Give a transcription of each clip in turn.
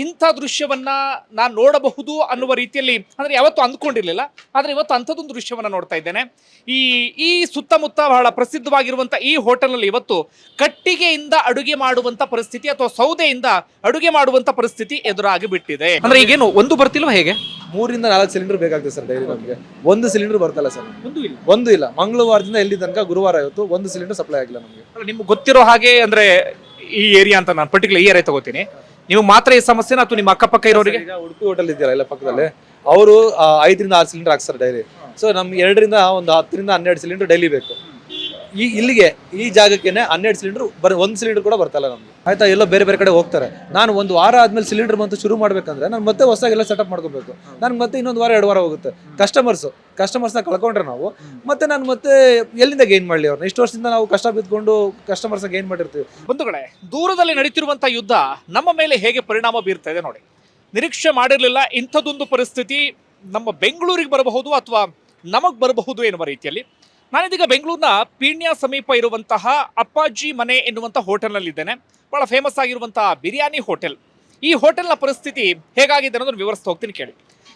ಇಂಥ ದೃಶ್ಯವನ್ನ ನಾನು ನೋಡಬಹುದು ಅನ್ನುವ ರೀತಿಯಲ್ಲಿ ಅಂದ್ರೆ ಯಾವತ್ತೂ ಅಂದ್ಕೊಂಡಿರ್ಲಿಲ್ಲ. ಆದ್ರೆ ಇವತ್ತು ಅಂಥದ್ದೊಂದು ದೃಶ್ಯವನ್ನ ನೋಡ್ತಾ ಇದ್ದೇನೆ. ಈ ಈ ಸುತ್ತಮುತ್ತ ಬಹಳ ಪ್ರಸಿದ್ಧವಾಗಿರುವಂತ ಈ ಹೋಟೆಲ್ನಲ್ಲಿ ಇವತ್ತು ಕಟ್ಟಿಗೆಯಿಂದ ಅಡುಗೆ ಮಾಡುವಂತ ಪರಿಸ್ಥಿತಿ ಅಥವಾ ಸೌದೆಯಿಂದ ಅಡುಗೆ ಮಾಡುವಂತ ಪರಿಸ್ಥಿತಿ ಎದುರಾಗಿ ಬಿಟ್ಟಿದೆ. ಅಂದ್ರೆ ಈಗೇನು ಒಂದು ಬರ್ತಿಲ್ವಾ ಹೇಗೆ? 3 ರಿಂದ 4 ಸಿಲಿಂಡರ್ ಬೇಕಾಗ್ತದೆ ಸರ್ ಡೈಲಿ ನಮಗೆ. ಒಂದು ಸಿಲಿಂಡರ್ ಬರ್ತಲ್ಲ ಸರ್, ಒಂದು ಇಲ್ಲ. ಒಂದು ಇಲ್ಲ. ಮಂಗಳವಾರದಿಂದ ಇಲ್ಲಿ ತನಕ ಗುರುವಾರ ಇವತ್ತು ಒಂದು ಸಿಲಿಂಡರ್ ಸಪ್ಲೈ ಆಗಿಲ್ಲ ನಮಗೆ. ನಿಮ್ಗೆ ಗೊತ್ತಿರೋ ಹಾಗೆ ಅಂದ್ರೆ ಈ ಏರಿಯಾ ಅಂತ ನಾನು ಪರ್ಟಿಕ್ಯುಲರ್ ಈ ಏರಿಯಾ ತಗೋತೀನಿ. ನೀವು ಮಾತ್ರ ಈ ಸಮಸ್ಯೆನ ಅಥವಾ ನಿಮ್ಮ ಅಕ್ಕಪಕ್ಕ ಇರೋರಿಗೆ? ಈಗ ಉಡುಪಿ ಹೋಟೆಲ್ ಇದೆಯಲ್ಲ ಇಲ್ಲ ಪಕ್ಕದಲ್ಲಿ, ಅವರು 5 ರಿಂದ 6 ಸಿಲಿಂಡರ್ ಹಾಕ್ತಾರೆ ಡೈಲಿ. ಸೊ ನಮ್ಗೆ 2 ರಿಂದ 10 ರಿಂದ 12 ಸಿಲಿಂಡರ್ ಡೈಲಿ ಬೇಕು. ಇಲ್ಲಿಗೆ ಈ ಜಾಗಕ್ಕೆ 12 ಸಿಲಿಂಡರ್ ಒಂದು ಸಿಲಿಂಡರ್ ಕೂಡ ಬರ್ತಲ್ಲ ನಮ್ಗೆ. ಆಯ್ತಾ, ಎಲ್ಲೋ ಬೇರೆ ಬೇರೆ ಕಡೆ ಹೋಗ್ತಾರೆ. ನಾನು ಒಂದು ವಾರ ಆದ್ಮೇಲೆ ಸಿಲಿಂಡರ್ ಬಂತು ಶುರು ಮಾಡ್ಬೇಕಂದ್ರೆ ನಾನು ಮತ್ತೆ ಹೊಸದಾಗೆಲ್ಲ ಸೆಟಪ್ ಮಾಡ್ಕೋಬೇಕು. ನನ್ಗೆ ಮತ್ತೆ ಇನ್ನೊಂದು ವಾರ 2 ವಾರ ಹೋಗುತ್ತೆ. ಕಸ್ಟಮರ್ಸ್ನ ಕಳ್ಕೊಂಡ್ರೆ ನಾವು ನಾನು ಮತ್ತೆ ಎಲ್ಲಿಂದ ಗೇನ್ ಮಾಡ್ಲಿ ಅವ್ರನ್ನ? ಇಷ್ಟು ವರ್ಷದಿಂದ ನಾವು ಕಷ್ಟ ಬಿದ್ಕೊಂಡು ಕಸ್ಟಮರ್ಸ್ ಗೇನ್ ಮಾಡಿರ್ತೀವಿ. ಬಂಧುಗಳೇ, ದೂರದಲ್ಲಿ ನಡೀತಿರುವಂತಹ ಯುದ್ಧ ನಮ್ಮ ಮೇಲೆ ಹೇಗೆ ಪರಿಣಾಮ ಬೀರ್ತಾ ಇದೆ ನೋಡಿ. ನಿರೀಕ್ಷೆ ಮಾಡಿರಲಿಲ್ಲ ಇಂಥದ್ದೊಂದು ಪರಿಸ್ಥಿತಿ ನಮ್ಮ ಬೆಂಗಳೂರಿಗೆ ಬರಬಹುದು ಅಥವಾ ನಮಗ್ ಬರಬಹುದು ಎನ್ನುವ ರೀತಿಯಲ್ಲಿ. ನಾನಿದೀಗ ಬೆಂಗಳೂರಿನ ಪೀಣ್ಯ ಸಮೀಪ ಇರುವಂತಹ ಅಪ್ಪಾಜಿ ಮನೆ ಎನ್ನುವಂಥ ಹೋಟೆಲ್ನಲ್ಲಿದ್ದೇನೆ. ಬಹಳ ಫೇಮಸ್ ಆಗಿರುವಂತಹ ಬಿರಿಯಾನಿ ಹೋಟೆಲ್. ಈ ಹೋಟೆಲ್ನ ಪರಿಸ್ಥಿತಿ ಹೇಗಾಗಿದೆ ಅನ್ನೋದನ್ನು ವಿವರಿಸ್ತಾ ಹೋಗ್ತೀನಿ, ಕೇಳಿ.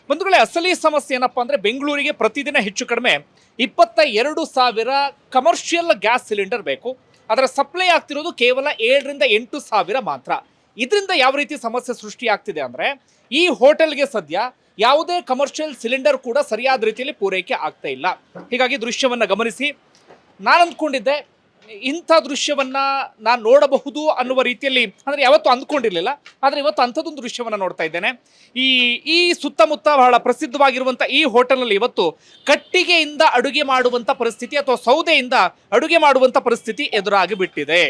ಬಂಧುಗಳೇ, ಅಸಲಿ ಸಮಸ್ಯೆ ಏನಪ್ಪಾ ಅಂದ್ರೆ ಬೆಂಗಳೂರಿಗೆ ಪ್ರತಿದಿನ ಹೆಚ್ಚು ಕಡಿಮೆ 22,000 ಕಮರ್ಷಿಯಲ್ ಗ್ಯಾಸ್ ಸಿಲಿಂಡರ್ ಬೇಕು. ಅದರ ಸಪ್ಲೈ ಆಗ್ತಿರೋದು ಕೇವಲ 7 ರಿಂದ 8 ಸಾವಿರ ಮಾತ್ರ. ಇದರಿಂದ ಯಾವ ರೀತಿ ಸಮಸ್ಯೆ ಸೃಷ್ಟಿ ಆಗ್ತಿದೆ ಅಂದ್ರೆ, ಈ ಹೋಟೆಲ್ಗೆ ಸದ್ಯ ಯಾವುದೇ ಕಮರ್ಷಿಯಲ್ ಸಿಲಿಂಡರ್ ಕೂಡ ಸರಿಯಾದ ರೀತಿಯಲ್ಲಿ ಪೂರೈಕೆ ಆಗ್ತಾ ಇಲ್ಲ. ಹೀಗಾಗಿ ದೃಶ್ಯವನ್ನ ಗಮನಿಸಿ. ನಾನು ಅಂದ್ಕೊಂಡಿದ್ದೆ ಇಂಥ ದೃಶ್ಯವನ್ನ ನಾನು ನೋಡಬಹುದು ಅನ್ನುವ ರೀತಿಯಲ್ಲಿ ಅಂದ್ರೆ ಯಾವತ್ತೂ ಅಂದ್ಕೊಂಡಿರ್ಲಿಲ್ಲ. ಆದ್ರೆ ಇವತ್ತು ಅಂಥದ್ದೊಂದು ದೃಶ್ಯವನ್ನ ನೋಡ್ತಾ ಇದ್ದೇನೆ. ಈ ಸುತ್ತಮುತ್ತ ಬಹಳ ಪ್ರಸಿದ್ಧವಾಗಿರುವಂತ ಈ ಹೋಟೆಲ್ನಲ್ಲಿ ಇವತ್ತು ಕಟ್ಟಿಗೆಯಿಂದ ಅಡುಗೆ ಮಾಡುವಂತ ಪರಿಸ್ಥಿತಿ ಅಥವಾ ಸೌದೆಯಿಂದ ಅಡುಗೆ ಮಾಡುವಂತ ಪರಿಸ್ಥಿತಿ ಎದುರಾಗಿ ಬಿಟ್ಟಿದೆ.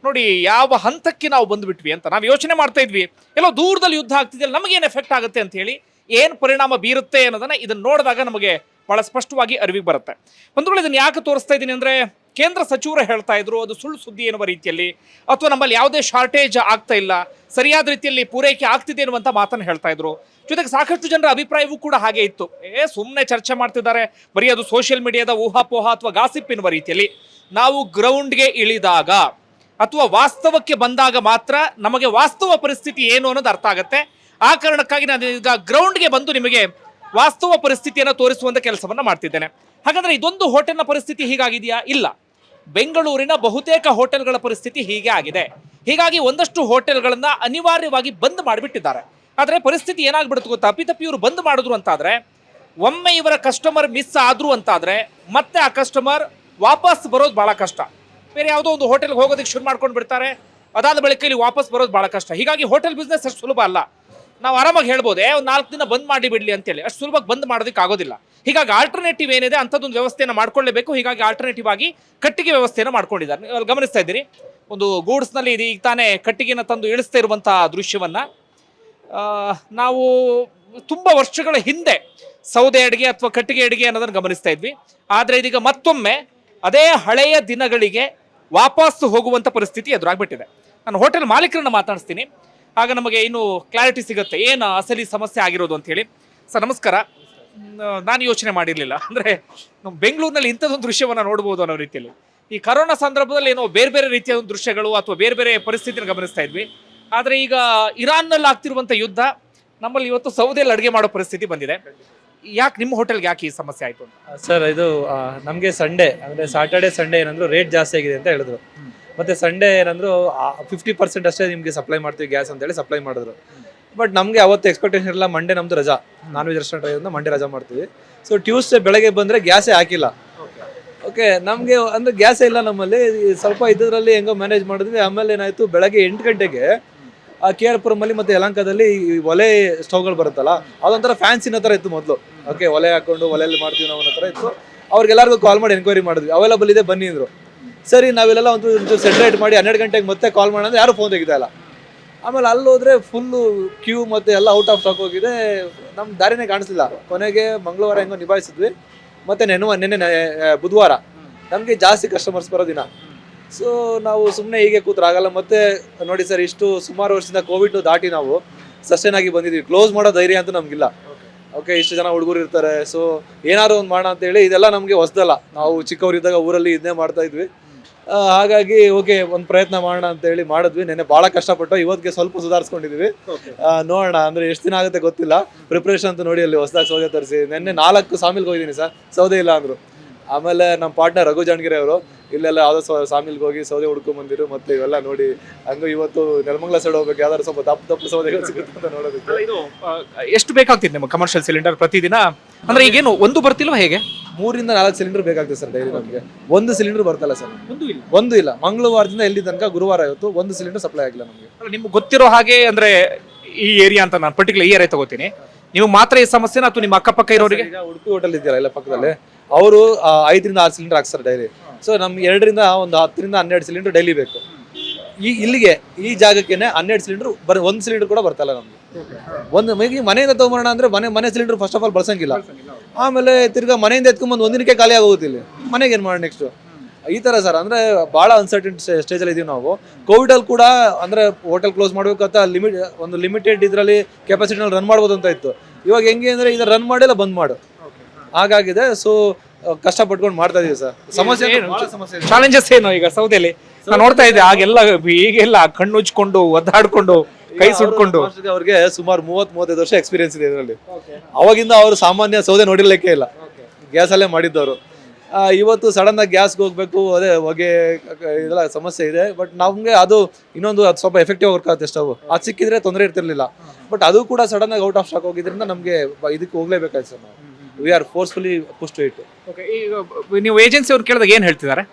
ನೋಡಿ ಯಾವ ಹಂತಕ್ಕೆ ನಾವು ಬಂದ್ಬಿಟ್ವಿ ಅಂತ ನಾವು ಯೋಚನೆ ಮಾಡ್ತಾ ಇದ್ವಿ. ಎಲ್ಲೋ ದೂರದಲ್ಲಿ ಯುದ್ಧ ಆಗ್ತಿದೆಯಲ್ಲ, ನಮಗೇನು ಎಫೆಕ್ಟ್ ಆಗುತ್ತೆ ಅಂತ ಹೇಳಿ, ಏನು ಪರಿಣಾಮ ಬೀರುತ್ತೆ ಅನ್ನೋದನ್ನ ಇದನ್ನ ನೋಡಿದಾಗ ನಮಗೆ ಬಹಳ ಸ್ಪಷ್ಟವಾಗಿ ಅರಿವಿಗೆ ಬರುತ್ತೆ. ಒಂದು ವೇಳೆ ಇದನ್ನು ಯಾಕೆ ತೋರಿಸ್ತಾ ಇದ್ದೀನಿ ಅಂದ್ರೆ, ಕೇಂದ್ರ ಸಚಿವರು ಹೇಳ್ತಾ ಇದ್ರು ಅದು ಸುಳ್ಳು ಸುದ್ದಿ ಎನ್ನುವ ರೀತಿಯಲ್ಲಿ, ಅಥವಾ ನಮ್ಮಲ್ಲಿ ಯಾವುದೇ ಶಾರ್ಟೇಜ್ ಆಗ್ತಾ ಇಲ್ಲ, ಸರಿಯಾದ ರೀತಿಯಲ್ಲಿ ಪೂರೈಕೆ ಆಗ್ತಿದೆ ಅನ್ನುವಂಥ ಮಾತನ್ನು ಹೇಳ್ತಾ ಇದ್ರು. ಜೊತೆಗೆ ಸಾಕಷ್ಟು ಜನರ ಅಭಿಪ್ರಾಯವೂ ಕೂಡ ಹಾಗೆ ಇತ್ತು. ಸುಮ್ಮನೆ ಚರ್ಚೆ ಮಾಡ್ತಿದ್ದಾರೆ, ಬರೀ ಅದು ಸೋಷಿಯಲ್ ಮೀಡಿಯಾದ ಊಹಾಪೋಹ ಅಥವಾ ಗಾಸಿಪ್ ಎನ್ನುವ ರೀತಿಯಲ್ಲಿ. ನಾವು ಗ್ರೌಂಡ್ಗೆ ಇಳಿದಾಗ ಅಥವಾ ವಾಸ್ತವಕ್ಕೆ ಬಂದಾಗ ಮಾತ್ರ ನಮಗೆ ವಾಸ್ತವ ಪರಿಸ್ಥಿತಿ ಏನು ಅನ್ನೋದು ಅರ್ಥ ಆಗುತ್ತೆ. ಆ ಕಾರಣಕ್ಕಾಗಿ ನಾನು ಈಗ ಗ್ರೌಂಡ್ಗೆ ಬಂದು ನಿಮಗೆ ವಾಸ್ತವ ಪರಿಸ್ಥಿತಿಯನ್ನು ತೋರಿಸುವಂತ ಕೆಲಸವನ್ನ ಮಾಡ್ತಿದ್ದೇನೆ. ಹಾಗಾದ್ರೆ ಇದೊಂದು ಹೋಟೆಲ್ನ ಪರಿಸ್ಥಿತಿ ಹೀಗಾಗಿದೆಯಾ? ಇಲ್ಲ. ಬೆಂಗಳೂರಿನ ಬಹುತೇಕ ಹೋಟೆಲ್ಗಳ ಪರಿಸ್ಥಿತಿ ಹೀಗೆ ಆಗಿದೆ. ಹೀಗಾಗಿ ಒಂದಷ್ಟು ಹೋಟೆಲ್ಗಳನ್ನ ಅನಿವಾರ್ಯವಾಗಿ ಬಂದ್ ಮಾಡಿಬಿಟ್ಟಿದ್ದಾರೆ. ಆದ್ರೆ ಪರಿಸ್ಥಿತಿ ಏನಾಗ್ಬಿಡುತ್ತೆ ಗೊತ್ತಾ? ಅಪ್ಪಿತಪ್ಪಿ ಇವರು ಬಂದ್ ಮಾಡಿದ್ರು ಅಂತಾದ್ರೆ, ಒಮ್ಮೆ ಇವರ ಕಸ್ಟಮರ್ ಮಿಸ್ ಆದ್ರು ಅಂತಾದ್ರೆ ಮತ್ತೆ ಆ ಕಸ್ಟಮರ್ ವಾಪಸ್ ಬರೋದು ಬಹಳ ಕಷ್ಟ. ಬೇರೆ ಯಾವುದೋ ಒಂದು ಹೋಟೆಲ್ಗೆ ಹೋಗೋದಕ್ಕೆ ಶುರು ಮಾಡ್ಕೊಂಡು ಬಿಡ್ತಾರೆ. ಅದಾದ ಬಳಿಕ ಇಲ್ಲಿ ವಾಪಸ್ ಬರೋದು ಬಹಳ ಕಷ್ಟ. ಹೀಗಾಗಿ ಹೋಟೆಲ್ ಬಿಸ್ನೆಸ್ ಅಷ್ಟು ಸುಲಭ ಅಲ್ಲ. ನಾವು ಆರಾಮಾಗಿ ಹೇಳ್ಬೋದೇ ಒಂದು 4 ದಿನ ಬಂದ್ ಮಾಡಿ ಬಿಡ್ಲಿ ಅಂತೇಳಿ, ಅಷ್ಟು ಸುಲಭವಾಗಿ ಬಂದ್ ಮಾಡೋದಕ್ಕೆ ಆಗೋದಿಲ್ಲ. ಹೀಗಾಗಿ ಆಲ್ಟರ್ನೇಟಿವ್ ಏನಿದೆ ಅಂಥದ್ದೊಂದು ವ್ಯವಸ್ಥೆಯನ್ನು ಮಾಡ್ಕೊಳ್ಳೇಬೇಕು. ಹೀಗಾಗಿ ಆಲ್ಟರ್ನೇಟಿವ್ ಆಗಿ ಕಟ್ಟಿಗೆ ವ್ಯವಸ್ಥೆಯನ್ನು ಮಾಡ್ಕೊಂಡಿದ್ದಾರೆ. ನೀವು ಗಮನಿಸ್ತಾ ಇದ್ದೀರಿ, ಒಂದು ಗೂಡ್ಸ್ನಲ್ಲಿ ಈಗ ತಾನೇ ಕಟ್ಟಿಗೆನ ತಂದು ಇಳಿಸ್ತಾ ಇರುವಂತಹ ದೃಶ್ಯವನ್ನ ನಾವು ತುಂಬಾ ವರ್ಷಗಳ ಹಿಂದೆ ಸೌದೆ ಅಡಿಗೆ ಅಥವಾ ಕಟ್ಟಿಗೆ ಅಡಿಗೆ ಅನ್ನೋದನ್ನು ಗಮನಿಸ್ತಾ ಇದ್ವಿ. ಆದ್ರೆ ಇದೀಗ ಮತ್ತೊಮ್ಮೆ ಅದೇ ಹಳೆಯ ದಿನಗಳಿಗೆ ವಾಪಸ್ ಹೋಗುವಂತ ಪರಿಸ್ಥಿತಿ ಎದುರಾಗ್ಬಿಟ್ಟಿದೆ. ನಾನು ಹೋಟೆಲ್ ಮಾಲೀಕರನ್ನ ಮಾತಾಡಿಸ್ತೀನಿ, ಆಗ ನಮಗೆ ಇನ್ನು ಕ್ಲಾರಿಟಿ ಸಿಗುತ್ತೆ ಏನು ಅಸಲಿ ಸಮಸ್ಯೆ ಆಗಿರೋದು ಅಂತ ಹೇಳಿ. ಸರ್ ನಮಸ್ಕಾರ. ನಾನು ಯೋಚನೆ ಮಾಡಿರಲಿಲ್ಲ ಅಂದ್ರೆ ನಮ್ಮ ಬೆಂಗಳೂರಿನಲ್ಲಿ ಇಂಥದ್ದೊಂದು ದೃಶ್ಯವನ್ನು ನೋಡ್ಬೋದು ಅನ್ನೋ ರೀತಿಯಲ್ಲಿ. ಈ ಕರೋನಾ ಸಂದರ್ಭದಲ್ಲಿ ಏನೋ ಬೇರೆ ಬೇರೆ ರೀತಿಯ ದೃಶ್ಯಗಳು ಅಥವಾ ಬೇರೆ ಬೇರೆ ಪರಿಸ್ಥಿತಿಯನ್ನು ಗಮನಿಸ್ತಾ ಇದ್ವಿ. ಆದರೆ ಈಗ ಇರಾನ್ನಲ್ಲಿ ಆಗ್ತಿರುವಂಥ ಯುದ್ಧ ನಮ್ಮಲ್ಲಿ ಇವತ್ತು ಸೌದೆಯಲ್ಲಿ ಅಡುಗೆ ಮಾಡೋ ಪರಿಸ್ಥಿತಿ ಬಂದಿದೆ. ಯಾಕೆ ನಿಮ್ಮ ಹೋಟೆಲ್ಗೆ ಯಾಕೆ ಈ ಸಮಸ್ಯೆ ಆಯಿತು ಅಂತ? ಸರ್ ಇದು ನಮಗೆ ಸಂಡೇ ಅಂದರೆ ಸ್ಯಾಟರ್ಡೆ ಸಂಡೇ ಏನಂದ್ರು ರೇಟ್ ಜಾಸ್ತಿ ಆಗಿದೆ ಅಂತ ಹೇಳಿದ್ರು. ಮತ್ತೆ ಸಂಡೇ ಏನಂದ್ರು 50% ಅಷ್ಟೇ ನಿಮಗೆ ಸಪ್ಲೈ ಮಾಡ್ತೀವಿ ಗ್ಯಾಸ್ ಅಂತೇಳಿ ಸಪ್ಲೈ ಮಾಡಿದ್ರು. ಬಟ್ ನಮಗೆ ಅವತ್ತು ಎಕ್ಸ್ಪೆಕ್ಟೇಷನ್ ಇಲ್ಲ. ಮಂಡೇ ನಮ್ದು ರಜಾ, ನಾನ್ ವೆಜ್ ರೆಸ್ಟೋರೆಂಟ್ ಆಗಿರೋದ್ರಿಂದ ಮಂಡೇ ರಜಾ ಮಾಡ್ತೀವಿ. ಸೊ ಟ್ಯೂಸ್ಡೇ ಬೆಳಗ್ಗೆ ಬಂದರೆ ಗ್ಯಾಸೇ ಹಾಕಿಲ್ಲ. ಓಕೆ, ನಮಗೆ ಅಂದರೆ ಗ್ಯಾಸೇ ಇಲ್ಲ ನಮ್ಮಲ್ಲಿ. ಸ್ವಲ್ಪ ಇದರಲ್ಲಿ ಹೆಂಗೋ ಮ್ಯಾನೇಜ್ ಮಾಡಿದ್ವಿ. ಆಮೇಲೆ ಏನಾಯಿತು, ಬೆಳಗ್ಗೆ 8 ಗಂಟೆಗೆ KR ಪುರಮಲ್ಲಿ ಮತ್ತು ಯಲಹಂಕದಲ್ಲಿ ಒಲೆ ಸ್ಟವ್ಗಳು ಬರುತ್ತಲ್ಲ, ಅದೊಂಥರ ಫ್ಯಾನ್ಸಿನ ಥರ ಇತ್ತು ಮೊದಲು. ಓಕೆ, ಒಲೆ ಹಾಕೊಂಡು ಒಲೆಯಲ್ಲಿ ಮಾಡ್ತೀವಿ ನಾವು ಅನ್ನೋ ಥರ ಇತ್ತು. ಅವ್ರಿಗೆಲ್ಲರಿಗೂ ಕಾಲ್ ಮಾಡಿ ಎನ್ಕ್ವೈರಿ ಮಾಡಿದ್ವಿ, ಅವೈಲಬಲ್ ಇದೆ ಬನ್ನಿ ಅಂದರು. ಸರಿ, ನಾವೆಲ್ಲ ಒಂದು ಸೆಟ್ರೇಟ್ ಮಾಡಿ 12 ಗಂಟೆಗೆ ಮತ್ತೆ ಕಾಲ್ ಮಾಡೋದು, ಯಾರು ಫೋನ್ ತೆಗಿತಾ ಇಲ್ಲ. ಆಮೇಲೆ ಅಲ್ಲಿ ಹೋದ್ರೆ ಫುಲ್ಲು ಕ್ಯೂ ಮತ್ತು ಎಲ್ಲ ಔಟ್ ಆಫ್ ಸ್ಟಾಕ್ ಹೋಗಿದೆ. ನಮ್ಮ ದಾರಿನೇ ಕಾಣಿಸ್ಲಿಲ್ಲ. ಕೊನೆಗೆ ಮಂಗಳವಾರ ಹೆಂಗೋ ನಿಭಾಯಿಸಿದ್ವಿ. ಮತ್ತು ನೆನ್ನೆ ಬುಧವಾರ ನಮಗೆ ಜಾಸ್ತಿ ಕಸ್ಟಮರ್ಸ್ ಬರೋ ದಿನ. ಸೊ ನಾವು ಸುಮ್ಮನೆ ಹೀಗೆ ಕೂತ್ರಾಗಲ್ಲ. ಮತ್ತೆ ನೋಡಿ ಸರ್, ಇಷ್ಟು ಸುಮಾರು ವರ್ಷದಿಂದ ಕೋವಿಡ್ ದಾಟಿ ನಾವು ಸಸ್ಟೈನ್ ಆಗಿ ಬಂದಿದ್ವಿ. ಕ್ಲೋಸ್ ಮಾಡೋ ಧೈರ್ಯ ಅಂತೂ ನಮಗಿಲ್ಲ. ಓಕೆ, ಇಷ್ಟು ಜನ ಹುಡುಗರು ಇರ್ತಾರೆ, ಸೊ ಏನಾದ್ರು ಒಂದು ಮಾಡೋಣ ಅಂತೇಳಿ ಇದೆಲ್ಲ ನಮಗೆ ಹೊಸದಲ್ಲ. ನಾವು ಚಿಕ್ಕವರಿದ್ದಾಗ ಊರಲ್ಲಿ ಇದನ್ನೇ ಮಾಡ್ತಾ ಇದ್ವಿ. ಹಾಗಾಗಿ ಓಕೆ ಒಂದು ಪ್ರಯತ್ನ ಮಾಡೋಣ ಅಂತ ಹೇಳಿ ಮಾಡಿದ್ವಿ. ನೆನ್ನೆ ಭಾಳ ಕಷ್ಟಪಟ್ಟು ಇವತ್ತಿಗೆ ಸ್ವಲ್ಪ ಸುಧಾರಿಸ್ಕೊಂಡಿದ್ವಿ. ನೋಡೋಣ ಅಂದ್ರೆ ಎಷ್ಟು ದಿನ ಆಗುತ್ತೆ ಗೊತ್ತಿಲ್ಲ. ಪ್ರಿಪ್ರೇಷನ್ ಅಂತ ನೋಡಿ ಅಲ್ಲಿ ಹೊಸದಾಗಿ ಸೌದೆ ತರಿಸಿ ನೆನ್ನೆ 4 ಸಾಮಿಲ್ಗೆ ಹೋಗಿದ್ದೀನಿ ಸರ್, ಸೌದೆ ಇಲ್ಲ ಅಂದ್ರು. ಆಮೇಲೆ ನಮ್ಮ ಪಾರ್ಟ್ನರ್ ರಘು ಜಾಣಗಿರಿ ಅವರು ಇಲ್ಲೆಲ್ಲ ಯಾವುದೋ ಸಾಮಿಲ್ಗೆ ಹೋಗಿ ಸೌದೆ ಹುಡ್ಕೊಂಡ್ ಬಂದಿರು. ಮತ್ತೆ ಇವೆಲ್ಲ ನೋಡಿ ಹಂಗ ಇವತ್ತು ನೆಲಮಂಗಲ ಸೈಡ್ ಹೋಗ್ಬೇಕು, ಯಾವ್ದಾದ್ರು ಸ್ವಲ್ಪ ದಪ್ಪ ಸೌದೆಗಳು ಸಿಗುತ್ತೆ ಅಂತ ನೋಡೋದಕ್ಕೆ. ಇದು ಎಷ್ಟು ಬೇಕಾಗ್ತಿದೆ ನಿಮ್ಮ ಕಮರ್ಷಿಯಲ್ ಸಿಲಿಂಡರ್ ಪ್ರತಿದಿನ? ಅಂದ್ರೆ ಈಗೇನು ಒಂದು ಬರ್ತಿಲ್ವಾ ಹೇಗೆ? 3-4 ಸಿಲಿಂಡರ್ ಬೇಕಾಗ್ತದೆ ಸರ್ ಡೈಲಿ ನಮಗೆ. ಒಂದು ಸಿಲಿಂಡರ್ ಬರ್ತಲ್ಲ ಸರ್, ಒಂದು ಇಲ್ಲ. ಮಂಗಳವಾರದಿಂದ ಎಲ್ಲಿ ತನಕ ಗುರುವಾರ ಇವತ್ತು ಒಂದು ಸಿಲಿಂಡರ್ ಸಪ್ಲೈ ಆಗಿಲ್ಲ ನಮಗೆ. ನಿಮ್ಗೆ ಗೊತ್ತಿರೋ ಹಾಗೆ ಅಂದ್ರೆ ಈ ಏರಿಯಾ ಅಂತ ನಾನು ಪರ್ಟಿಕ್ಯುಲರ್ ಈ ಏರಿಯಾ ತಗೋತೀನಿ, ನೀವು ಮಾತ್ರ ಈ ಸಮಸ್ಯೆನ ಅಥವಾ ನಿಮ್ಮ ಅಕ್ಕಪಕ್ಕ ಇರೋರಿಗೆ? ಈಗ ಉಡುಪಿ ಹೋಟೆಲ್ ಇದೆಯಲ್ಲ ಇಲ್ಲ ಪಕ್ಕದಲ್ಲಿ, ಅವರು 5-6 ಸಿಲಿಂಡರ್ ಹಾಕ್ತಾರೆ ಡೈಲಿ. ಸೊ ನಮ್ಗೆ 10-12 ಸಿಲಿಂಡರ್ ಡೈಲಿ ಬೇಕು. ಇಲ್ಲಿಗೆ ಈ ಜಾಗಕ್ಕೇನೆ 12 ಸಿಲಿಂಡರ್ ಒಂದು ಸಿಲಿಂಡರ್ ಕೂಡ ಬರ್ತಲ್ಲ ನಮ್ಗೆ. ಮನೆಯಿಂದ ತಗೊಂಬರೋಣ ಅಂದ್ರೆ ಮನೆ ಸಿಲಿಂಡರ್ ಫಸ್ಟ್ ಆಫ್ ಆಲ್ ಬಳಸಂಗಿಲ್ಲ. ಆಮೇಲೆ ತಿರ್ಗಾ ಮನೆಯಿಂದ ಎತ್ಕೊಂಡ್ಬಂದು ಒಂದಿನಕ್ಕೆ ಖಾಲಿ ಆಗೋಗುತ್ತಿಲ್ಲ, ಮನೆಗೆ ಏನ್ ಮಾಡೋಣ ನೆಕ್ಸ್ಟ್? ಈ ತರ ಸರ್, ಅಂದ್ರೆ ಬಹಳ ಅನ್ಸರ್ಟನ್ ಸ್ಟೇಜ್ ಅಲ್ಲಿ ಇದೀವಿ ನಾವು. ಕೋವಿಡ್ ಅಲ್ಲಿ ಕೂಡ ಅಂದ್ರೆ ಹೋಟೆಲ್ ಕ್ಲೋಸ್ ಮಾಡ್ಬೇಕು ಅಂತ ಒಂದು ಲಿಮಿಟೆಡ್ ಇದ್ರಲ್ಲಿ ಕೆಪಾಸಿಟಿ ರನ್ ಮಾಡ್ಬೋದು ಅಂತ ಇತ್ತು. ಇವಾಗ ಹೆಂಗೆ ಅಂದ್ರೆ ಇದನ್ನ ರನ್ ಮಾಡಿಲ್ಲ ಬಂದ್ ಮಾಡು ಹಾಗಾಗಿದೆ. ಸೊ ಕಷ್ಟಪಟ್ಕೊಂಡು ಮಾಡ್ತಾ ಇದೀವಿ ಸರ್. ಸಮಸ್ಯೆ ಚಾಲೆಂಜಸ್ ಏನು ಈಗ ಸೌದೆಲಿ? ನಾನು ನೋಡ್ತಾ ಇದ್ದೆ ಆಗೆಲ್ಲ ಈಗೆಲ್ಲ ಕಣ್ಣು ಉಜ್ಕೊಂಡು ಒದ್ದಾಡ್ಕೊಂಡು ಕೈ ಸುಟ್ಕೊಂಡು. ಅವ್ರಿಗೆ ಸುಮಾರು 30-35 ವರ್ಷ ಎಕ್ಸ್ಪೀರಿಯನ್ಸ್ ಇದೆ ಇದರಲ್ಲಿ. ಅವಾಗಿಂದ ಅವರು ಸಾಮಾನ್ಯ ಸೌದೆ ನೋಡಿರ್ಲಿಕ್ಕೆ ಇಲ್ಲ, ಗ್ಯಾಸ್ ಅಲ್ಲೇ ಮಾಡಿದ್ದವರು. ಇವತ್ತು ಸಡನ್ ಆಗಿ ಗ್ಯಾಸ್ಗೆ ಹೋಗ್ಬೇಕು, ಅದೇ ಹೊಗೆ ಇದೆಲ್ಲ ಸಮಸ್ಯೆ ಇದೆ. ಬಟ್ ನಮ್ಗೆ ಅದು ಇನ್ನೊಂದು ಅದು ಸ್ವಲ್ಪ ಎಫೆಕ್ಟಿವ್ ವರ್ಕ್ ಆಗುತ್ತೆ ಸ್ಟವ್. ಅದು ಸಿಕ್ಕಿದ್ರೆ ತೊಂದರೆ ಇರ್ತಿರ್ಲಿಲ್ಲ. ಬಟ್ ಅದು ಕೂಡ ಸಡನ್ ಆಗಿ ಔಟ್ ಆಫ್ ಸ್ಟಾಕ್ ಹೋಗಿದ್ರಿಂದ ನಮ್ಗೆ ಇದಕ್ಕೆ ಹೋಗ್ಲೇಬೇಕಾಯ್ತು ಸರ್. ನಾವು we are forcefully push to it. ಈಗ ನೀವು ಏಜೆನ್ಸಿ ಅವ್ರು ಕೇಳಿದಾಗ ಏನ್ ಹೇಳ್ತಿದ್ದಾರೆ?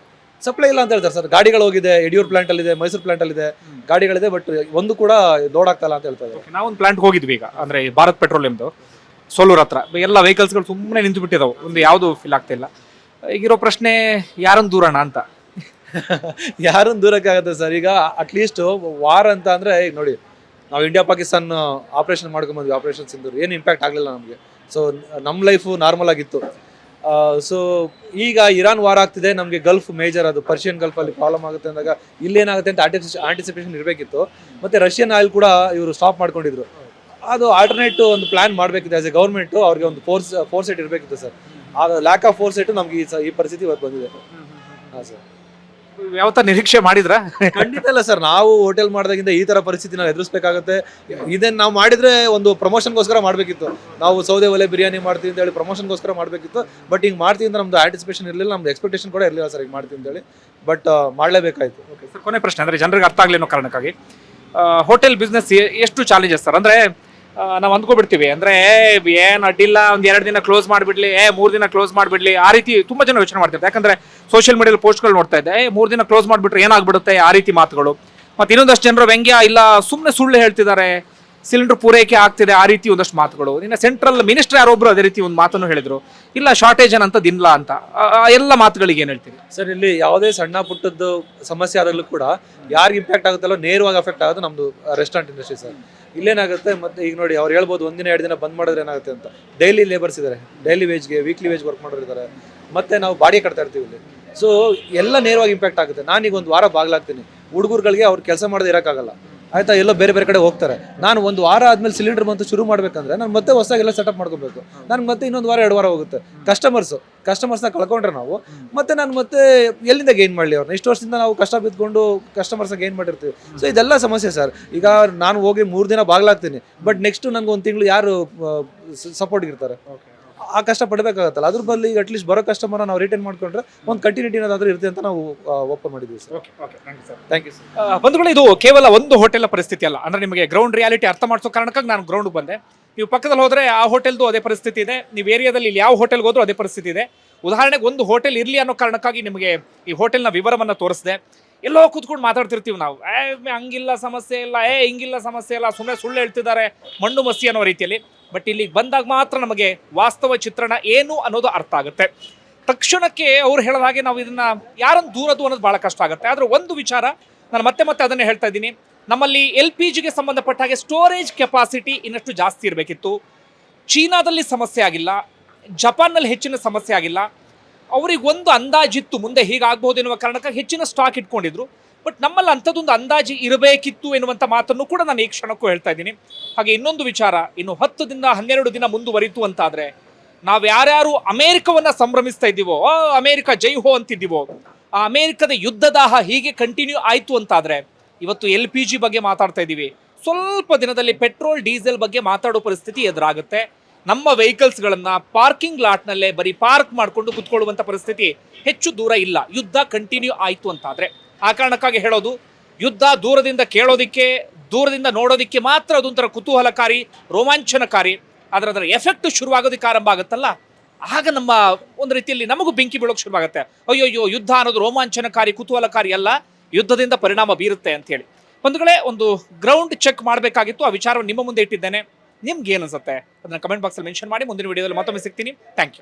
ಸಪ್ಲೈ ಇಲ್ಲ ಅಂತ ಹೇಳ್ತಾರೆ ಸರ್. ಗಾಡಿಗಳು ಹೋಗಿದೆ, ಯಡಿಯೂರು ಪ್ಲಾಂಟ್ ಅಲ್ಲಿ ಇದೆ, ಮೈಸೂರು ಪ್ಲಾಂಟ್ ಅಲ್ಲಿ ಇದೆ, ಗಾಡಿಗಳಿದೆ, ಬಟ್ ಒಂದು ಕೂಡ ಲೋಡ್ ಆಗ್ತಲ್ಲ ಅಂತ ಹೇಳ್ತಾರೆ. ನಾವೊಂದು ಪ್ಲಾಂಟ್ ಹೋಗಿದ್ವಿ ಈಗ, ಅಂದ್ರೆ ಭಾರತ್ ಪೆಟ್ರೋಲಿಯಂದು ಸೋಲೂರ್ ಹತ್ರ. ಎಲ್ಲ ವೆಹಿಕಲ್ಸ್ಗಳು ಸುಮ್ಮನೆ ನಿಂತು ಬಿಟ್ಟಿದಾವೆ, ಒಂದು ಯಾವುದು ಫಿಲ್ ಆಗ್ತಿಲ್ಲ. ಈಗಿರೋ ಪ್ರಶ್ನೆ ಯಾರನ್ನು ದೂರಣ ಅಂತ. ಯಾರನ್ನು ದೂರಕ್ಕೆ ಆಗುತ್ತೆ ಸರ್? ಈಗ ಅಟ್ಲೀಸ್ಟ್ ವಾರ್ ಅಂತ ಅಂದ್ರೆ ಈಗ ನೋಡಿ, ನಾವು ಇಂಡಿಯಾ ಪಾಕಿಸ್ತಾನ್ ಆಪರೇಷನ್ ಮಾಡ್ಕೊಂಡ್ಬಂದ್ವಿ, ಆಪರೇಷನ್ ಸಿಂಧೂರ್ ಏನು ಇಂಪ್ಯಾಕ್ಟ್ ಆಗಲಿಲ್ಲ ನಮಗೆ. ಸೊ ನಮ್ಮ ಲೈಫು ನಾರ್ಮಲ್ ಆಗಿತ್ತು. ಸೊ ಈಗ ಇರಾನ್ ವಾರ್ ಆಗ್ತಿದೆ, ನಮಗೆ ಗಲ್ಫ್ ಮೇಜರ್, ಅದು ಪರ್ಷಿಯನ್ ಗಲ್ಫ್ ಅಲ್ಲಿ ಪ್ರಾಬ್ಲಮ್ ಆಗುತ್ತೆ ಅಂದಾಗ ಇಲ್ಲೇನಾಗುತ್ತೆ ಅಂತ ಆಂಟಿಸಿಪೇಷನ್ ಇರಬೇಕಿತ್ತು. ಮತ್ತೆ ರಷ್ಯನ್ ಆಯಿಲ್ ಕೂಡ ಇವರು ಸ್ಟಾಪ್ ಮಾಡ್ಕೊಂಡಿದ್ರು. ಅದು ಆಲ್ಟರ್ನೇಟ್ ಒಂದು ಪ್ಲಾನ್ ಮಾಡಬೇಕಿದೆ ಆಸ್ ಎ ಗೌರ್ಮೆಂಟ್. ಅವ್ರಿಗೆ ಒಂದು ಫೋರ್ ಸೆಟ್ ಇರಬೇಕಿತ್ತು ಸರ್. ಆ ಲ್ಯಾಕ್ ಆಫ್ ಫೋರ್ ಸೆಟ್ ನಮ್ಗೆ ಈ ಪರಿಸ್ಥಿತಿ ಇವತ್ತು ಬಂದಿದೆ. ಹಾಂ ಸರ್. ಯಾವತ್ತ ನಿರೀಕ್ಷೆ ಮಾಡಿದ್ರ? ಖಂಡಿತ ಇಲ್ಲ ಸರ್. ನಾವು ಹೋಟೆಲ್ ಮಾಡಿದಾಗಿಂದ ಈ ತರ ಪರಿಸ್ಥಿತಿ ನಾವು ಎದುರಿಸಬೇಕಾಗುತ್ತೆ. ಇದನ್ನ ನಾವು ಮಾಡಿದ್ರೆ ಒಂದು ಪ್ರಮೋಷನ್ಗೋಸ್ಕರ ಮಾಡಬೇಕಿತ್ತು. ನಾವು ಸೌದೆ ಒಲೆ ಬಿರಿಯಾನಿ ಮಾಡ್ತೀವಿ ಅಂತ ಹೇಳಿ ಪ್ರಮೋಷನ್ಗೋಸ್ಕರ ಮಾಡಬೇಕಿತ್ತು. ಬಟ್ ಹಿಂಗೆ ಮಾಡ್ತೀವಿ ಅಂತ ನಮ್ದು ಆಂಟಿಸಿಪೇಷನ್ ಇರಲಿಲ್ಲ, ನಮ್ದು ಎಕ್ಸ್ಪೆಕ್ಟೇಷನ್ ಕೂಡ ಇರಲಿಲ್ಲ ಸರ್ ಹಿಂಗೆ ಮಾಡ್ತೀವಿ ಅಂತ ಹೇಳಿ. ಬಟ್ ಮಾಡಲೇಬೇಕಾಯ್ತು. ಸರ್, ಕೊನೆ ಪ್ರಶ್ನೆ, ಅಂದ್ರೆ ಜನರಿಗೆ ಅರ್ಥ ಆಗಲಿ ಅನ್ನೋ ಕಾರಣಕ್ಕಾಗಿ, ಹೋಟೆಲ್ ಬಿಸ್ನೆಸ್ ಎಷ್ಟು ಚಾಲೆಂಜಸ್ ಸರ್? ಅಂದ್ರೆ ನಾವು ಅಂದ್ಕೊಬಿಡ್ತೀವಿ, ಅಂದ್ರೆ ಏನ್ ಅಡ್ಡಿಲ್ಲ, ಒಂದ್ 2 ದಿನ ಕ್ಲೋಸ್ ಮಾಡಿಬಿಡ್ಲಿ, 3 ದಿನ ಕ್ಲೋಸ್ ಮಾಡಿಬಿಡ್ಲಿ, ಆ ರೀತಿ ತುಂಬಾ ಜನ ಯೋಚನೆ ಮಾಡ್ತಿರ್ತಾರೆ. ಯಾಕಂದ್ರೆ ಸೋಷಿಯಲ್ ಮೀಡಿಯಾದಲ್ಲಿ ಪೋಸ್ಟ್ಗಳು ನೋಡ್ತಾ ಇದ್ದೆ, 3 ದಿನ ಕ್ಲೋಸ್ ಮಾಡಿಬಿಟ್ರೆ ಏನಾಗ್ಬಿಡುತ್ತೆ, ಆ ರೀತಿ ಮಾತುಗಳು. ಮತ್ತೆ ಇನ್ನೊಂದಷ್ಟು ಜನರು ವ್ಯಂಗ್ಯ, ಇಲ್ಲ ಸುಮ್ಮನೆ ಸುಳ್ಳು ಹೇಳ್ತಿದ್ದಾರೆ, ಸಿಲಿಂಡರ್ ಪೂರೈಕೆ ಆಗ್ತಿದೆ, ಆ ರೀತಿ ಒಂದಷ್ಟು ಮಾತುಗಳು. ಇನ್ನು ಸೆಂಟ್ರಲ್ ಮಿನಿಸ್ಟರ್ ಯಾರೊಬ್ರು ಅದೇ ರೀತಿ ಒಂದು ಮಾತನ್ನು ಹೇಳಿದ್ರು, ಇಲ್ಲ ಶಾರ್ಟೇಜ್ ಏನಂತದಿಲ್ಲ ಅಂತ. ಎಲ್ಲ ಮಾತುಗಳಿಗೆ ಏನ್ ಹೇಳ್ತೀವಿ ಸರ್? ಇಲ್ಲಿ ಯಾವುದೇ ಸಣ್ಣ ಪುಟ್ಟದ್ದು ಸಮಸ್ಯೆ ಆದಾಗಲೂ ಕೂಡ ಯಾರಿಗೆ ಇಂಪ್ಯಾಕ್ಟ್ ಆಗುತ್ತಲ್ಲೋ ನೇರವಾಗಿ ಅಫೆಕ್ಟ್ ಆಗೋದು ನಮ್ದು ರೆಸ್ಟೋರೆಂಟ್ ಇಂಡಸ್ಟ್ರಿ ಸರ್. ಇಲ್ಲೇನಾಗುತ್ತೆ, ಮತ್ತೆ ಈಗ ನೋಡಿ ಅವ್ರು ಹೇಳ್ಬೋದು 1-2 ದಿನ ಬಂದ್ ಮಾಡಿದ್ರೆ ಏನಾಗುತ್ತೆ ಅಂತ. ಡೈಲಿ ಲೇಬರ್ಸ್ ಇದ್ದಾರೆ, ಡೈಲಿ ವೇಜ್ಗೆ ವೀಕ್ಲಿ ವೇಜ್ ವರ್ಕ್ ಮಾಡೋರು ಇದ್ದಾರೆ, ಮತ್ತೆ ನಾವು ಬಾಡಿಗೆ ಕಟ್ತಾ ಇರ್ತೀವಿ ಇಲ್ಲಿ. ಸೊ ಎಲ್ಲ ನೇರವಾಗಿ ಇಂಪ್ಯಾಕ್ಟ್ ಆಗುತ್ತೆ. ನಾನೀಗ ಒಂದು ವಾರ ಬಾಗ್ಲಾಗ್ತೀನಿ, ಹುಡುಗರುಗಳಿಗೆ ಅವ್ರು ಕೆಲಸ ಮಾಡೋದು ಇರೋಕ್ಕಾಗಲ್ಲ ಆಯ್ತಾ, ಎಲ್ಲೋ ಬೇರೆ ಬೇರೆ ಕಡೆ ಹೋಗ್ತಾರೆ. ನಾನು ಒಂದು ವಾರ ಆದ್ಮೇಲೆ ಸಿಲಿಂಡರ್ ಬಂತು ಶುರು ಮಾಡ್ಬೇಕಂದ್ರೆ ನಾನು ಮತ್ತೆ ಹೊಸದಾಗೆಲ್ಲ ಸೆಟಪ್ ಮಾಡ್ಕೋಬೇಕು. ನನ್ಗೆ ಮತ್ತೆ ಇನ್ನೊಂದು ವಾರ 2 ವಾರ ಹೋಗುತ್ತೆ. ಕಸ್ಟಮರ್ಸ್ನ ಕಳ್ಕೊಂಡ್ರೆ ನಾವು ಮತ್ತೆ ನಾನು ಮತ್ತೆ ಎಲ್ಲಿಂದ ಗೇನ್ ಮಾಡಲಿ ಅವ್ರನ್ನ? ಇಷ್ಟು ವರ್ಷದಿಂದ ನಾವು ಕಷ್ಟ ಬಿದ್ಕೊಂಡು ಕಸ್ಟಮರ್ಸ್ನ ಗೇನ್ ಮಾಡಿರ್ತೀವಿ. ಸೊ ಇದೆಲ್ಲ ಸಮಸ್ಯೆ ಸರ್. ಈಗ ನಾನು ಹೋಗಿ 3 ದಿನ ಬಾಗ್ಲಾಗ್ತೀನಿ, ಬಟ್ ನೆಕ್ಸ್ಟ್ ನಂಗೆ 1 ತಿಂಗಳು ಯಾರು ಸಪೋರ್ಟ್ ಇರ್ತಾರೆ? ಆ ಕಷ್ಟ ಪಡಬೇಕಾಗತ್ತಲ್ಲ. ಅದ್ರ ಬದಲು ಈಗ ಅಟ್ಲೀಸ್ಟ್ ಬರೋ ಕಸ್ಟಮರ್ನ ನಾವು ರಿಟರ್ನ್ ಮಾಡ್ಕೊಂಡ್ರೆ ಒಂದು ಕಂಟಿನ್ಯೂಟಿ ಏನಾದರೂ ಇರುತ್ತೆ ಅಂತ ನಾವು ಓಪನ್ ಮಾಡಿದ್ದೀವಿ ಸರ್. Thank you sir. ಬಂಧುಗಳು, ಇದು ಕೇವಲ ಒಂದು ಹೋಟೆಲ್ ಪರಿಸ್ಥಿತಿ ಅಲ್ಲ. ಅಂದ್ರೆ ನಿಮಗೆ ಗ್ರೌಂಡ್ ರಿಯಾಲಿಟಿ ಅರ್ಥ ಮಾಡಿಸೋ ಕಾರಣಕ್ಕಾಗಿ ನಾನು ಗ್ರೌಂಡ್ಗೆ ಬಂದೆ. ನೀವು ಪಕ್ಕದಲ್ಲಿ ಹೋದ್ರೆ ಆ ಹೋಟೆಲ್ದು ಅದೇ ಪರಿಸ್ಥಿತಿ ಇದೆ, ನೀವು ಏರಿಯಾದಲ್ಲಿ ಇಲ್ಲಿ ಯಾವ ಹೋಟೆಲ್ಗೆ ಹೋದ್ರೂ ಅದೇ ಪರಿಸ್ಥಿತಿ ಇದೆ. ಉದಾಹರಣೆಗೆ ಒಂದು ಹೋಟೆಲ್ ಇರಲಿ ಅನ್ನೋ ಕಾರಣಕ್ಕಾಗಿ ನಿಮಗೆ ಈ ಹೋಟೆಲ್ನ ವಿವರವನ್ನು ತೋರಿಸಿದೆ. ಎಲ್ಲೋ ಕೂತ್ಕೊಂಡು ಮಾತಾಡ್ತಿರ್ತೀವಿ ನಾವು, ಹಂಗಿಲ್ಲ ಸಮಸ್ಯೆ ಇಲ್ಲ, ಹಿಂಗಿಲ್ಲ ಸಮಸ್ಯೆ ಇಲ್ಲ, ಸುಮ್ಮನೆ ಸುಳ್ಳು ಹೇಳ್ತಿದ್ದಾರೆ, ಮಣ್ಣು ಮಸಿ ಅನ್ನೋ ರೀತಿಯಲ್ಲಿ. ಬಟ್ ಇಲ್ಲಿಗೆ ಬಂದಾಗ ಮಾತ್ರ ನಮಗೆ ವಾಸ್ತವ ಚಿತ್ರಣ ಏನು ಅನ್ನೋದು ಅರ್ಥ ಆಗುತ್ತೆ. ತಕ್ಷಣಕ್ಕೆ ಅವ್ರು ಹೇಳಿದ ಹಾಗೆ ನಾವು ಇದನ್ನ ಯಾರನ್ನು ದೂರದು ಅನ್ನೋದು ಬಹಳ ಕಷ್ಟ ಆಗುತ್ತೆ. ಆದರೆ ಒಂದು ವಿಚಾರ, ನಾನು ಮತ್ತೆ ಅದನ್ನೇ ಹೇಳ್ತಾ ಇದ್ದೀನಿ, ನಮ್ಮಲ್ಲಿ LPGಗೆ ಸಂಬಂಧಪಟ್ಟ ಹಾಗೆ ಸ್ಟೋರೇಜ್ ಕೆಪಾಸಿಟಿ ಇನ್ನಷ್ಟು ಜಾಸ್ತಿ ಇರಬೇಕಿತ್ತು. ಚೀನಾದಲ್ಲಿ ಸಮಸ್ಯೆ ಆಗಿಲ್ಲ, ಜಪಾನ್ನಲ್ಲಿ ಹೆಚ್ಚಿನ ಸಮಸ್ಯೆ ಆಗಿಲ್ಲ. ಅವ್ರಿಗೆ ಒಂದು ಅಂದಾಜಿತ್ತು ಮುಂದೆ ಹೀಗಾಗಬಹುದು ಎನ್ನುವ ಕಾರಣಕ್ಕಾಗಿ ಹೆಚ್ಚಿನ ಸ್ಟಾಕ್ ಇಟ್ಕೊಂಡಿದ್ರು. ಬಟ್ ನಮ್ಮಲ್ಲಿ ಅಂಥದ್ದೊಂದು ಅಂದಾಜು ಇರಬೇಕಿತ್ತು ಎನ್ನುವಂಥ ಮಾತನ್ನು ಕೂಡ ನಾನು ಈ ಕ್ಷಣಕ್ಕೂ ಹೇಳ್ತಾ ಇದ್ದೀನಿ. ಹಾಗೆ ಇನ್ನೊಂದು ವಿಚಾರ, ಇನ್ನು 10 ದಿನ 12 ದಿನ ಮುಂದುವರಿತು ಅಂತಾದರೆ ನಾವು ಯಾರ್ಯಾರು ಅಮೇರಿಕವನ್ನು ಸಂಭ್ರಮಿಸ್ತಾ ಇದ್ದೀವೋ, ಅಮೇರಿಕ ಜೈ ಹೋ ಅಂತಿದ್ದೀವೋ, ಆ ಅಮೆರಿಕದ ಯುದ್ಧದಾಹ ಹೀಗೆ ಕಂಟಿನ್ಯೂ ಆಯಿತು ಅಂತಾದರೆ ಇವತ್ತು LPG ಬಗ್ಗೆ ಮಾತಾಡ್ತಾ ಇದ್ದೀವಿ, ಸ್ವಲ್ಪ ದಿನದಲ್ಲಿ ಪೆಟ್ರೋಲ್ ಡೀಸೆಲ್ ಬಗ್ಗೆ ಮಾತಾಡೋ ಪರಿಸ್ಥಿತಿ ಎದುರಾಗುತ್ತೆ. ನಮ್ಮ ವೆಹಿಕಲ್ಸ್ಗಳನ್ನು ಪಾರ್ಕಿಂಗ್ ಲಾಟ್ನಲ್ಲೇ ಬರೀ ಪಾರ್ಕ್ ಮಾಡಿಕೊಂಡು ಕುತ್ಕೊಳ್ಳುವಂಥ ಪರಿಸ್ಥಿತಿ ಹೆಚ್ಚು ದೂರ ಇಲ್ಲ, ಯುದ್ಧ ಕಂಟಿನ್ಯೂ ಆಯಿತು ಅಂತಾದರೆ. ಆ ಕಾರಣಕ್ಕಾಗಿ ಹೇಳೋದು, ಯುದ್ಧ ದೂರದಿಂದ ಕೇಳೋದಿಕ್ಕೆ, ದೂರದಿಂದ ನೋಡೋದಿಕ್ಕೆ ಮಾತ್ರ ಅದೊಂಥರ ಕುತೂಹಲಕಾರಿ, ರೋಮಾಂಚನಕಾರಿ. ಆದರೆ ಅದರ ಎಫೆಕ್ಟ್ ಶುರುವಾಗೋದಕ್ಕೆ ಆರಂಭ ಆಗುತ್ತಲ್ಲ, ಆಗ ನಮ್ಮ ಒಂದು ರೀತಿಯಲ್ಲಿ ನಮಗೂ ಬೆಂಕಿ ಬೀಳೋಕೆ ಶುರುವಾಗುತ್ತೆ. ಅಯ್ಯೋ ಯುದ್ಧ ಅನ್ನೋದು ರೋಮಾಂಚನಕಾರಿ, ಕುತೂಹಲಕಾರಿ ಅಲ್ಲ, ಯುದ್ಧದಿಂದ ಪರಿಣಾಮ ಬೀರುತ್ತೆ ಅಂತೇಳಿ. ಬಂಧುಗಳೇ, ಒಂದು ಗ್ರೌಂಡ್ ಚೆಕ್ ಮಾಡಬೇಕಾಗಿತ್ತು, ಆ ವಿಚಾರವನ್ನು ನಿಮ್ಮ ಮುಂದೆ ಇಟ್ಟಿದ್ದೇನೆ. ನಿಮ್ಗೆ ಏನು ಅನ್ಸುತ್ತೆ ಅದನ್ನ ಕಮೆಂಟ್ ಬಾಕ್ಸಲ್ಲಿ ಮೆನ್ಷನ್ ಮಾಡಿ. ಮುಂದಿನ ವಿಡಿಯೋದಲ್ಲಿ ಮತ್ತೊಮ್ಮೆ ಸಿಗ್ತೀನಿ. Thank you.